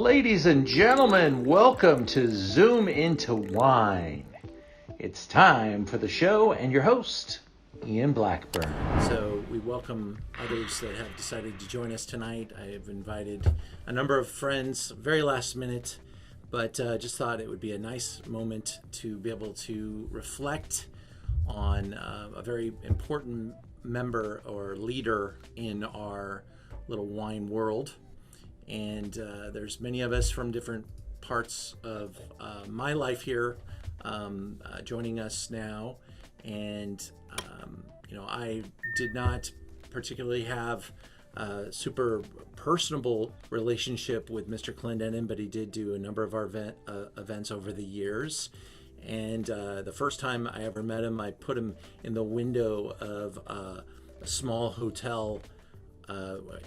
Ladies and gentlemen, welcome to Zoom Into Wine. It's time for the show and your host, Ian Blackburn. So we welcome others that have decided to join us tonight. I have invited a number of friends, very last minute, but just thought it would be a nice moment to be able to reflect on a very important member or leader in our little wine world. And there's many of us from different parts of my life here joining us now. And, I did not particularly have a super personable relationship with Mr. Clendenen, but he did do a number of our events over the years. And the first time I ever met him, I put him in the window of a small hotel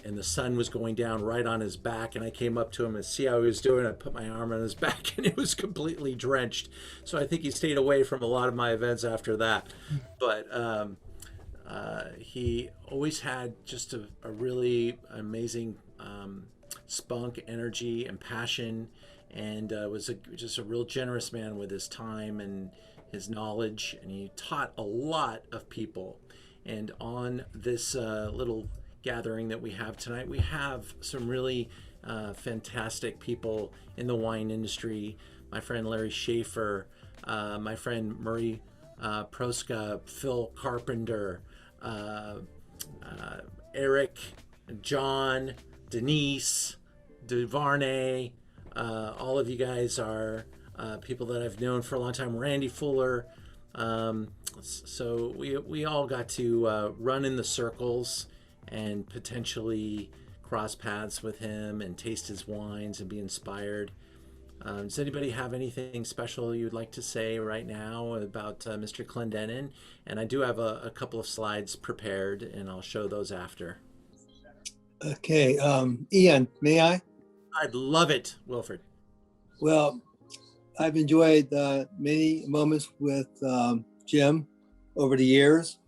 and the sun was going down right on his back, and I came up to him and see how he was doing. I put my arm on his back and it was completely drenched. So I think he stayed away from a lot of my events after that. But he always had just a really amazing spunk, energy, and passion, and was just a real generous man with his time and his knowledge, and he taught a lot of people. And on this little gathering that we have tonight, we have some really fantastic people in the wine industry. My friend Larry Schaefer, my friend Murray Proska, Phil Carpenter, Eric, John, Denise, Duvarney. All of you guys are people that I've known for a long time. Randy Fuller. So we all got to run in the circles and potentially cross paths with him and taste his wines and be inspired. Does anybody have anything special you'd like to say right now about Mr. Clendenen? And I do have a couple of slides prepared, and I'll show those after. Okay, Ian, may I? I'd love it, Wilfred. Well, I've enjoyed many moments with Jim over the years.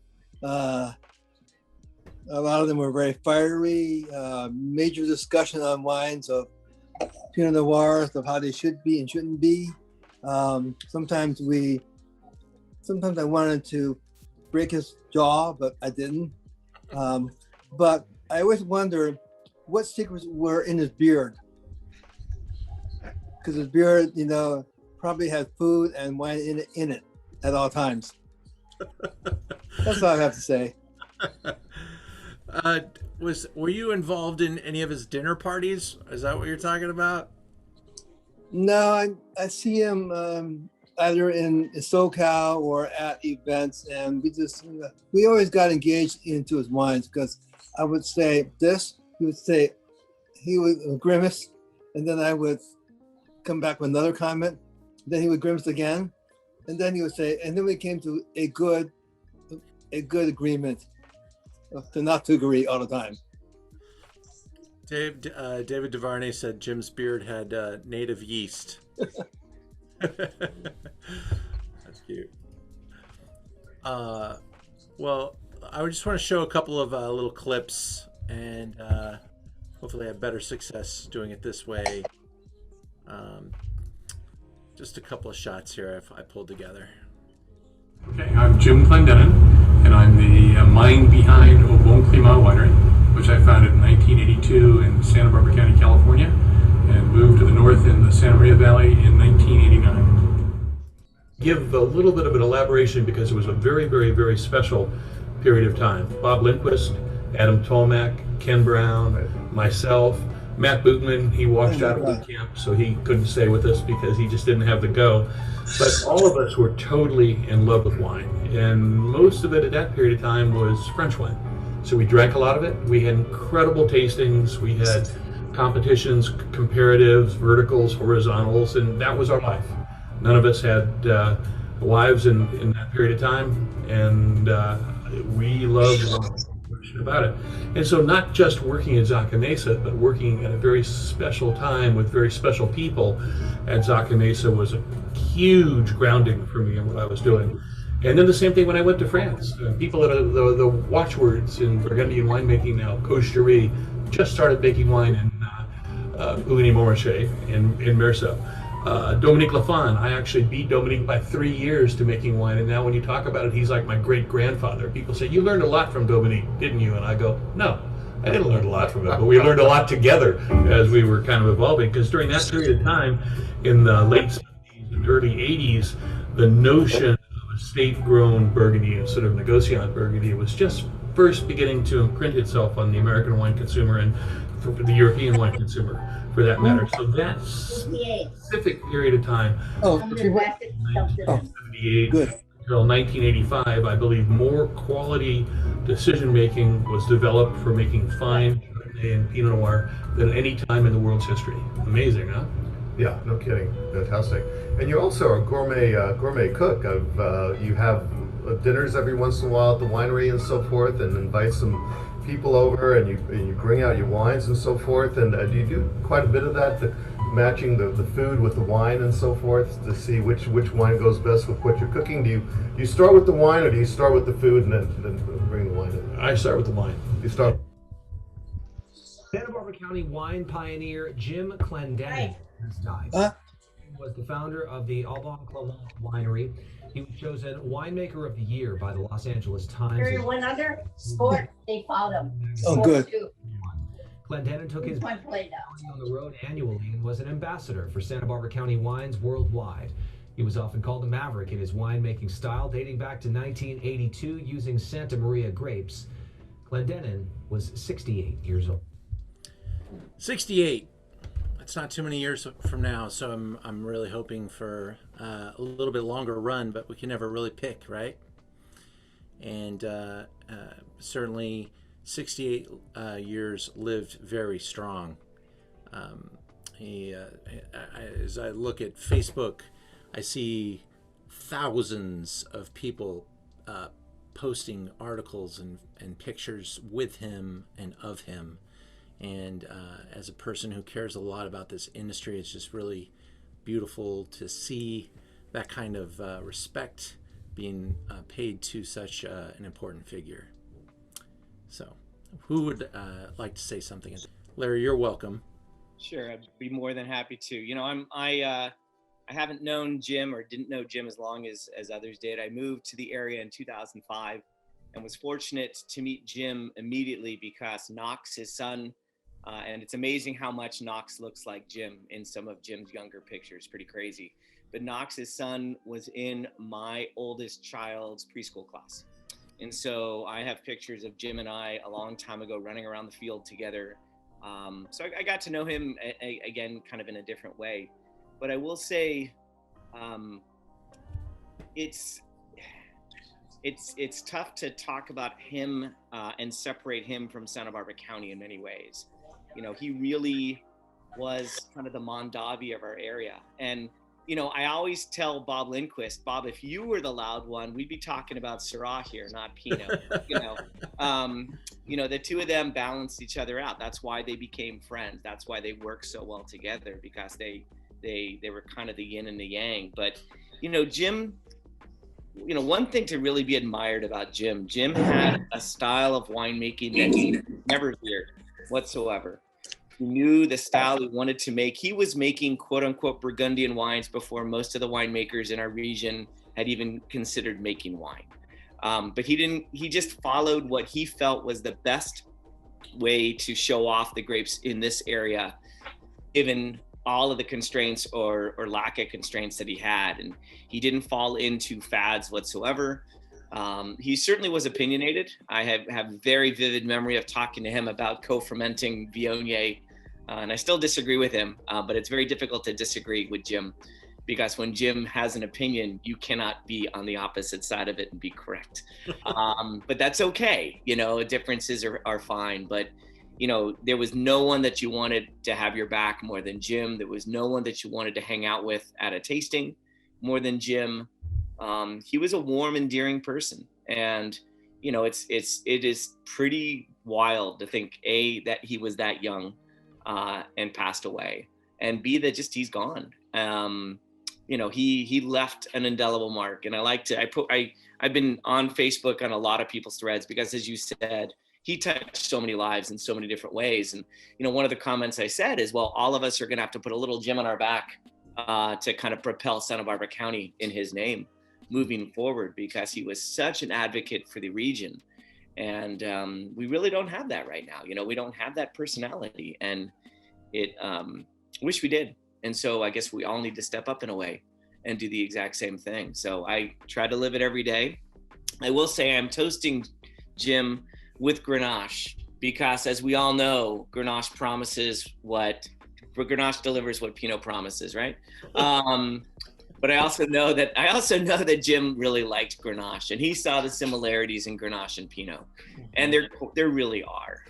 A lot of them were very fiery, major discussion on wines of Pinot Noirs, of how they should be and shouldn't be. Sometimes I wanted to break his jaw, but I didn't. But I always wonder what secrets were in his beard. Because his beard, probably had food and wine in it at all times. That's all I have to say. Were you involved in any of his dinner parties? Is that what you're talking about? No, I see him either in SoCal or at events, and we always got engaged into his wines, because I would say this, he would grimace, and then I would come back with another comment, then he would grimace again, and then he would say, and then we came to a good agreement to not to agree all the time. David Duvarney said Jim's beard had native yeast. That's cute. Well, I just want to show a couple of little clips, and hopefully I have better success doing it this way. Just a couple of shots here I pulled together. Okay, I'm Jim Clendenen, and I'm the mind behind Au Bon Climat Winery, which I founded in 1982 in Santa Barbara County, California, and moved to the north in the Santa Maria Valley in 1989. Give a little bit of an elaboration, because it was a very, very, very special period of time. Bob Lindquist, Adam Tolmack, Ken Brown, myself, Matt Bootman. He washed out of boot camp, so he couldn't stay with us because he just didn't have the go. But all of us were totally in love with wine, and most of it at that period of time was French wine. So we drank a lot of it. We had incredible tastings. We had competitions, comparatives, verticals, horizontals, and that was our life. None of us had wives in that period of time, and we loved wine. About it. And so not just working at Zaca Mesa, but working at a very special time with very special people at Zaca Mesa was a huge grounding for me in what I was doing. And then the same thing when I went to France. People that are the watchwords in Burgundian winemaking now, Cocherie, just started making wine in Uni Montrachet in Mersa. Dominique Lafon, I actually beat Dominique by 3 years to making wine, and now when you talk about it, he's like my great-grandfather. People say, you learned a lot from Dominique, didn't you? And I go, no, I didn't learn a lot from him, but we learned a lot together as we were kind of evolving, because during that period of time, in the late 70s and early 80s, the notion of a state-grown Burgundy instead of negociant Burgundy was just first beginning to imprint itself on the American wine consumer and for the European wine consumer, for that matter. So that specific period of time, Oh, 1978 good. until 1985, I believe more quality decision-making was developed for making fine Chardonnay and Pinot Noir than any time in the world's history. Amazing, huh? Yeah, no kidding. Fantastic. And you're also a gourmet cook. You have dinners every once in a while at the winery and so forth, and invite some people over, and you bring out your wines and so forth. And do you do quite a bit of that, matching the food with the wine and so forth, to see which wine goes best with what you're cooking? Do you start with the wine, or do you start with the food and then bring the wine in? I start with the wine. You start. Santa Barbara County wine pioneer Jim Clendenen has died. He was the founder of the Alban Clement Winery. He was chosen winemaker of the year by the Los Angeles Times. There went under sport. They followed him. Oh, good. Clendenen took his One play now. on the road annually and was an ambassador for Santa Barbara County wines worldwide. He was often called a maverick in his winemaking style, dating back to 1982, using Santa Maria grapes. Clendenen was 68 years old. 68. That's not too many years from now, so I'm really hoping for a little bit longer run, but we can never really pick, right? And certainly 68 years lived very strong. As I look at Facebook, I see thousands of people posting articles and pictures with him and of him. And as a person who cares a lot about this industry, it's just really beautiful to see that kind of respect being paid to such an important figure. So, who would like to say something? Larry, you're welcome. Sure, I'd be more than happy to. You know, I haven't known Jim, or didn't know Jim as long as others did. I moved to the area in 2005 and was fortunate to meet Jim immediately because Knox, his son, and it's amazing how much Knox looks like Jim in some of Jim's younger pictures. Pretty crazy. But Knox, his son, was in my oldest child's preschool class. And so I have pictures of Jim and I a long time ago running around the field together. So I got to know him again, kind of in a different way. But I will say, it's tough to talk about him and separate him from Santa Barbara County in many ways. You know, he really was kind of the Mondavi of our area. And, you know, I always tell Bob Lindquist, Bob, if you were the loud one, we'd be talking about Syrah here, not Pinot. You know, the two of them balanced each other out. That's why they became friends. That's why they worked so well together, because they were kind of the yin and the yang. But, you know, Jim, you know, one thing to really be admired about Jim had a style of winemaking that he never veered whatsoever. He knew the style he wanted to make. He was making quote unquote Burgundian wines before most of the winemakers in our region had even considered making wine. But he just followed what he felt was the best way to show off the grapes in this area, given all of the constraints or lack of constraints that he had. And he didn't fall into fads whatsoever. He certainly was opinionated. I have very vivid memory of talking to him about co-fermenting Viognier, and I still disagree with him, but it's very difficult to disagree with Jim, because when Jim has an opinion, you cannot be on the opposite side of it and be correct. But that's okay. You know, differences are fine. But, you know, there was no one that you wanted to have your back more than Jim. There was no one that you wanted to hang out with at a tasting more than Jim. He was a warm, endearing person. And, you know, it is pretty wild to think, A, that he was that young and passed away, and B, that just he's gone. You know, he left an indelible mark. And I've been on Facebook on a lot of people's threads because, as you said, he touched so many lives in so many different ways. And, you know, one of the comments I said is, well, all of us are going to have to put a little Jim on our back to kind of propel Santa Barbara County in his name moving forward, because he was such an advocate for the region. And we really don't have that right now. You know, we don't have that personality, and it wish we did. And so I guess we all need to step up in a way and do the exact same thing. So I try to live it every day. I will say I'm toasting Jim with Grenache, because as we all know, Grenache delivers what Pinot promises, right? But I also know that Jim really liked Grenache, and he saw the similarities in Grenache and Pinot, and there really are.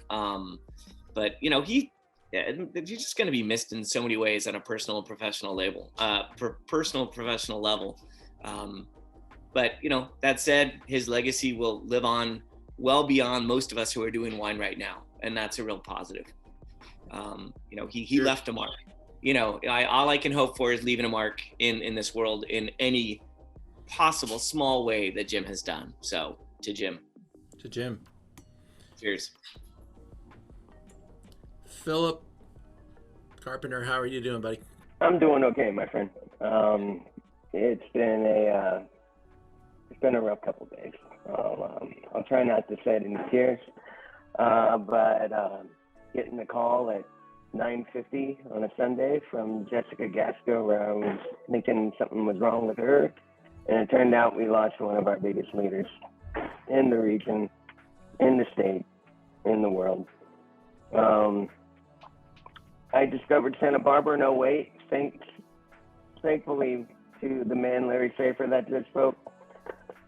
But you know, he's just going to be missed in so many ways on a personal and professional level. But you know, that said, his legacy will live on well beyond most of us who are doing wine right now, and that's a real positive. You know, he left a mark. You know, all I can hope for is leaving a mark in this world in any possible small way that Jim has done. So to Jim. Cheers. Philip Carpenter, how are you doing, buddy? I'm doing okay, my friend. It's been a rough couple days. I'll try not to shed any tears, but getting a call at 9:50 on a Sunday from Jessica Gasco, where I was thinking something was wrong with her, and it turned out we lost one of our biggest leaders in the region, in the state, in the world. I discovered Santa Barbara in 2008, thankfully to the man Larry Schaefer that just spoke.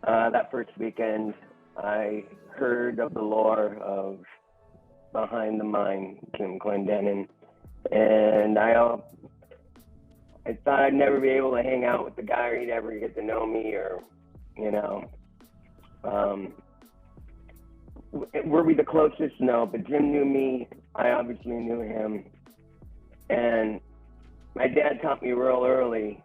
That first weekend, I heard of the lore of behind the mine, Jim Clendenen, and I thought I'd never be able to hang out with the guy, or he'd ever get to know me, or, you know. Were we the closest? No, but Jim knew me. I obviously knew him. And my dad taught me real early,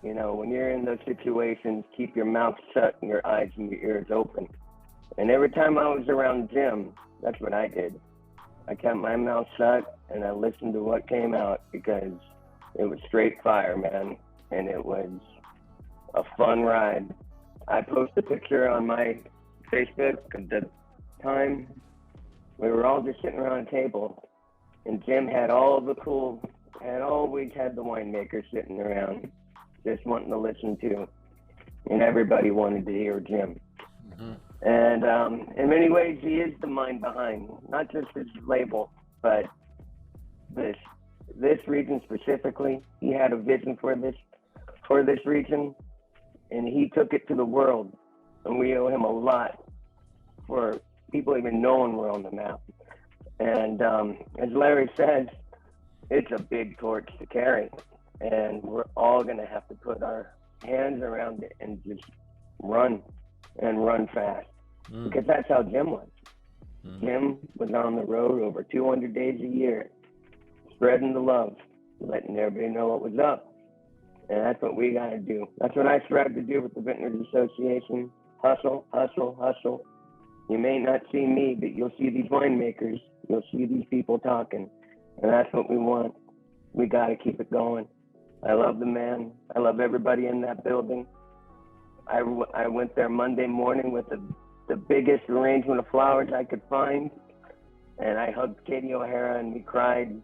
you know, when you're in those situations, keep your mouth shut and your eyes and your ears open. And every time I was around Jim, that's what I did. I kept my mouth shut and I listened to what came out, because it was straight fire, man. And it was a fun ride. I posted a picture on my Facebook at the time. We were all just sitting around a table, and Jim had always had the winemakers sitting around just wanting to listen to, and everybody wanted to hear Jim. Mm-hmm. And in many ways, he is the mind behind, not just his label, but this region specifically. He had a vision for this region, and he took it to the world, and we owe him a lot for people even knowing we're on the map. And as Larry says, it's a big torch to carry, and we're all going to have to put our hands around it and just run fast, because that's how Jim was. Jim was on the road over 200 days a year, spreading the love, letting everybody know what was up. And that's what we got to do. That's what I strive to do with the Vintners Association. Hustle, hustle, hustle. You may not see me, but you'll see these winemakers. You'll see these people talking. And that's what we want. We got to keep it going. I love the man. I love everybody in that building. I went there Monday morning with the biggest arrangement of flowers I could find. And I hugged Katie O'Hara and we cried.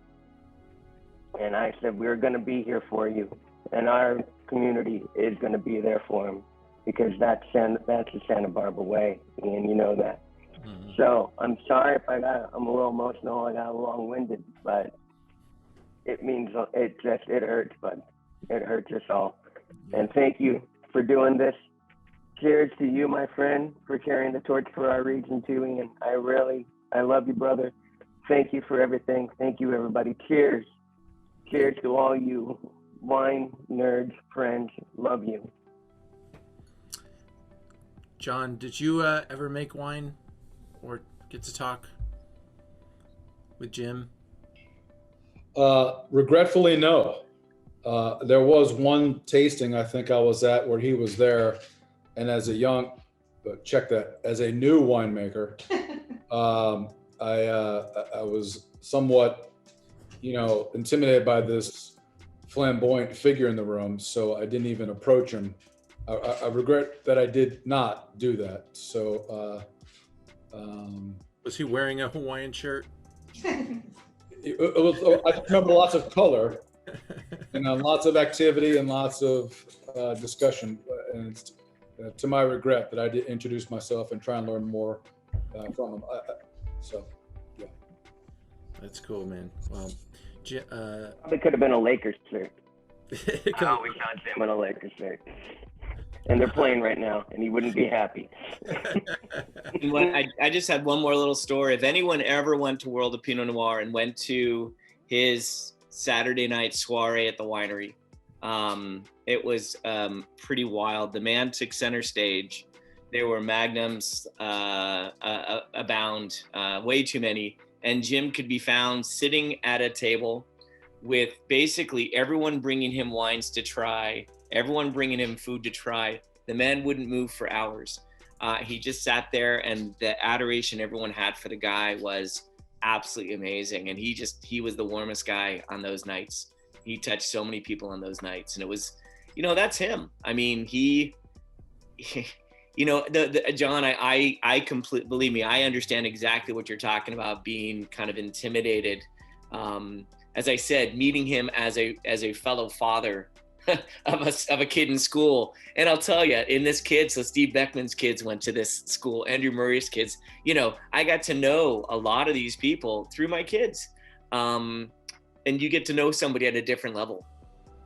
And I said, we're going to be here for you. And our community is going to be there for him, because that's the Santa Barbara way, and you know that. Mm-hmm. So I'm sorry if I'm a little emotional, I got long-winded, but it hurts, but it hurts us all. And thank you for doing this. Cheers to you, my friend, for carrying the torch for our region too, Ian. I love you, brother. Thank you for everything. Thank you, everybody. Cheers. Cheers to all you wine nerds, friends. Love you. John, did you ever make wine or get to talk with Jim? Regretfully, no. There was one tasting I think I was at where he was there, and as a new winemaker, I was somewhat, intimidated by this flamboyant figure in the room, so I didn't even approach him. I regret that I did not do that. So, Was he wearing a Hawaiian shirt? I remember lots of color and lots of activity and lots of discussion. And it's to my regret that I did introduce myself and try and learn more from him. So, yeah. That's cool, man. Well, Probably could have been a Lakers shirt. We saw Jim in a Lakers shirt. And they're playing right now, and he wouldn't be happy. I just had one more little story. If anyone ever went to World of Pinot Noir and went to his Saturday night soiree at the winery, it was pretty wild. The man took center stage. There were magnums abound, way too many. And Jim could be found sitting at a table with basically everyone bringing him wines to try, everyone bringing him food to try. The man wouldn't move for hours. He just sat there, and the adoration everyone had for the guy was absolutely amazing. And he was the warmest guy on those nights. He touched so many people on those nights, and it was, that's him. I mean, John, I completely, believe me, I understand exactly what you're talking about, being kind of intimidated. As I said, meeting him as a fellow father of a kid in school. And I'll tell you, in this kid, so Steve Beckman's kids went to this school, Andrew Murray's kids, I got to know a lot of these people through my kids. And you get to know somebody at a different level.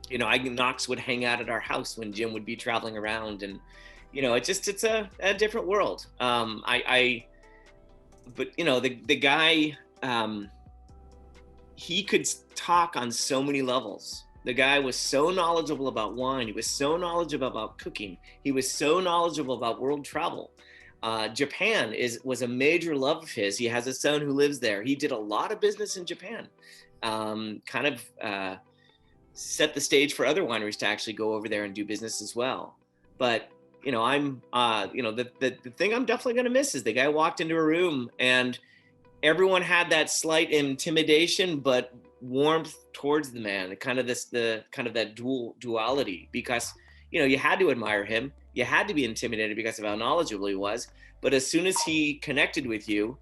Knox would hang out at our house when Jim would be traveling around, and it's a different world. But the guy, he could talk on so many levels. The guy was so knowledgeable about wine. He was so knowledgeable about cooking. He was so knowledgeable about world travel. Japan was a major love of his. He has a son who lives there. He did a lot of business in Japan. Set the stage for other wineries to actually go over there and do business as well. But the thing I'm definitely going to miss is the guy walked into a room and everyone had that slight intimidation, but warmth towards the man, that duality, because, you had to admire him. You had to be intimidated because of how knowledgeable he was. But as soon as he connected with you,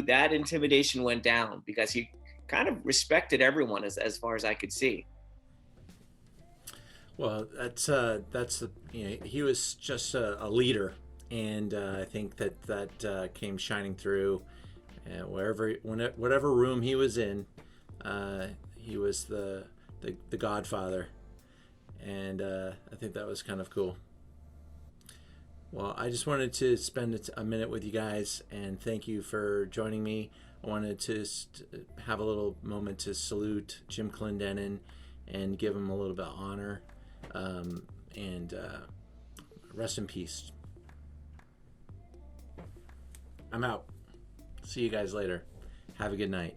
that intimidation went down because he kind of respected everyone as far as I could see. Well, he was just a leader, and I think that came shining through. Whatever room he was in, he was the godfather, and I think that was kind of cool. Well, I just wanted to spend a minute with you guys and thank you for joining me. I wanted to have a little moment to salute Jim Clendenen and give him a little bit of honor. And rest in peace. I'm out. See you guys later. Have a good night.